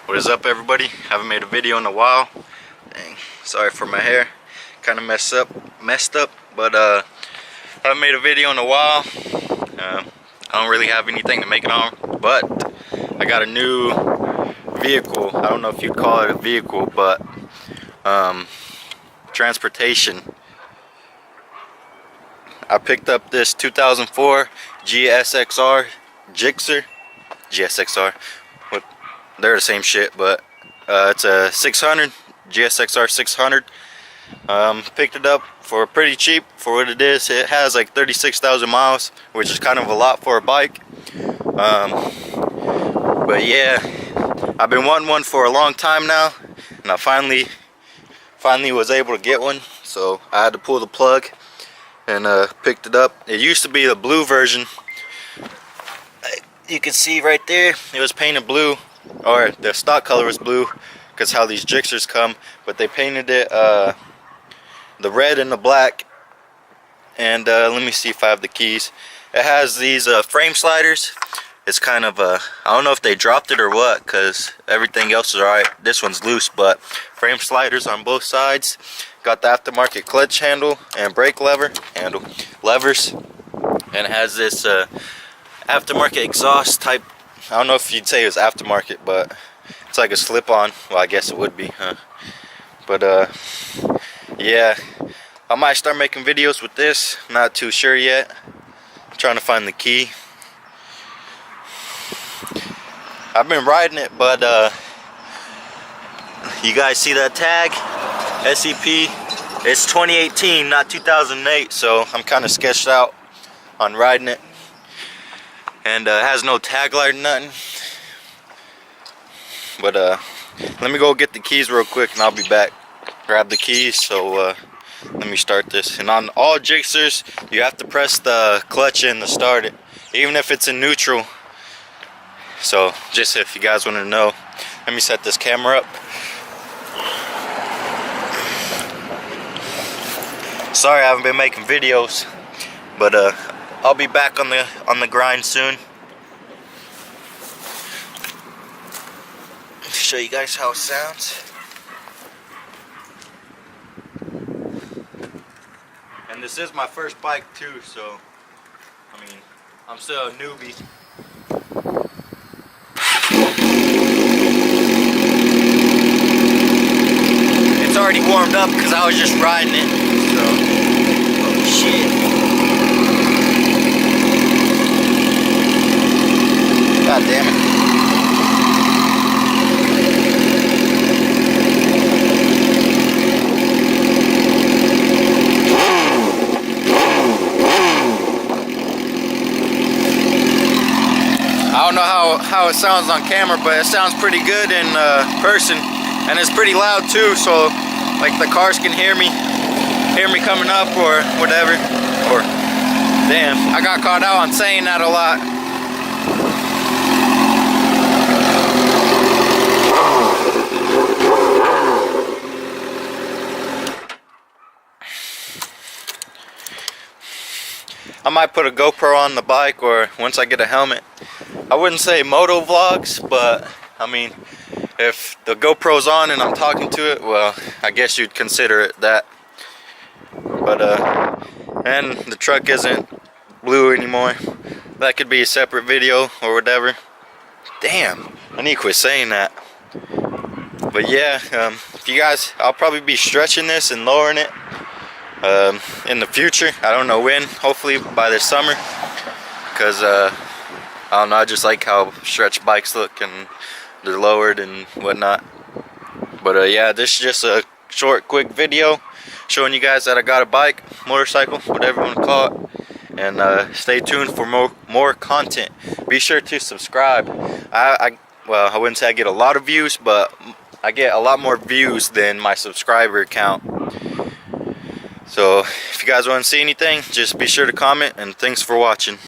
What is up, everybody? Haven't made a video in a while. Dang, sorry for my hair, kind of messed up, but haven't made a video in a while. I don't really have anything to make it on, but I got a new vehicle. I don't know if you'd call it a vehicle, but transportation. I picked up this 2004 Gsxr, Gsxr. They're the same shit, but it's a 600 Gsxr 600. Picked it up for pretty cheap for what it is. It has like 36,000 miles, which is kind of a lot for a bike. But yeah, I've been wanting one for a long time now, and I finally was able to get one. So I had to pull the plug and picked it up. It used to be the blue version. You can see right there, it was painted blue, or the stock color was blue, because how these Gsxrs come, but they painted it the red and the black. And let me see if I have the keys. It has these frame sliders. It's kind of I don't know if they dropped it or what, because everything else is alright. This one's loose, but frame sliders on both sides. Got the aftermarket clutch handle and brake levers, and it has this aftermarket exhaust type. I don't know if you'd say it was aftermarket, but it's like a slip-on. Well, I guess it would be, huh? But yeah, I might start making videos with this. Not too sure yet. I'm trying to find the key. I've been riding it, but you guys see that tag? SEP. It's 2018, not 2008, so I'm kind of sketched out on riding it. And it has no tag light or nothing. But let me go get the keys real quick and I'll be back. Grab the keys. So let me start this. And on all Gsxrs, you have to press the clutch in to start it, even if it's in neutral. So just if you guys want to know, let me set this camera up. Sorry I haven't been making videos, but I'll be back on the grind soon. Show you guys how it sounds. And this is my first bike too, so I mean, I'm still a newbie. It's already warmed up because I was just riding it. So, oh shit. God damn it. I don't know how it sounds on camera, but it sounds pretty good in person, and it's pretty loud too, so like the cars can hear me coming up or whatever. Or damn, I got caught out on saying that a lot. I might put a GoPro on the bike, or once I get a helmet. I wouldn't say moto vlogs, but I mean, if the GoPro's on and I'm talking to it, well, I guess you'd consider it that. But and the truck isn't blue anymore. That could be a separate video or whatever. Damn, I need to quit saying that. But yeah, if you guys, I'll probably be stretching this and lowering it in the future. I don't know when, hopefully by this summer, because I don't know, I just like how stretch bikes look and they're lowered and whatnot. But yeah, this is just a short quick video showing you guys that I got a bike, motorcycle, whatever you want to call it. And stay tuned for more content. Be sure to subscribe. Well, I wouldn't say I get a lot of views, but I get a lot more views than my subscriber count. So if you guys want to see anything, just be sure to comment, and thanks for watching.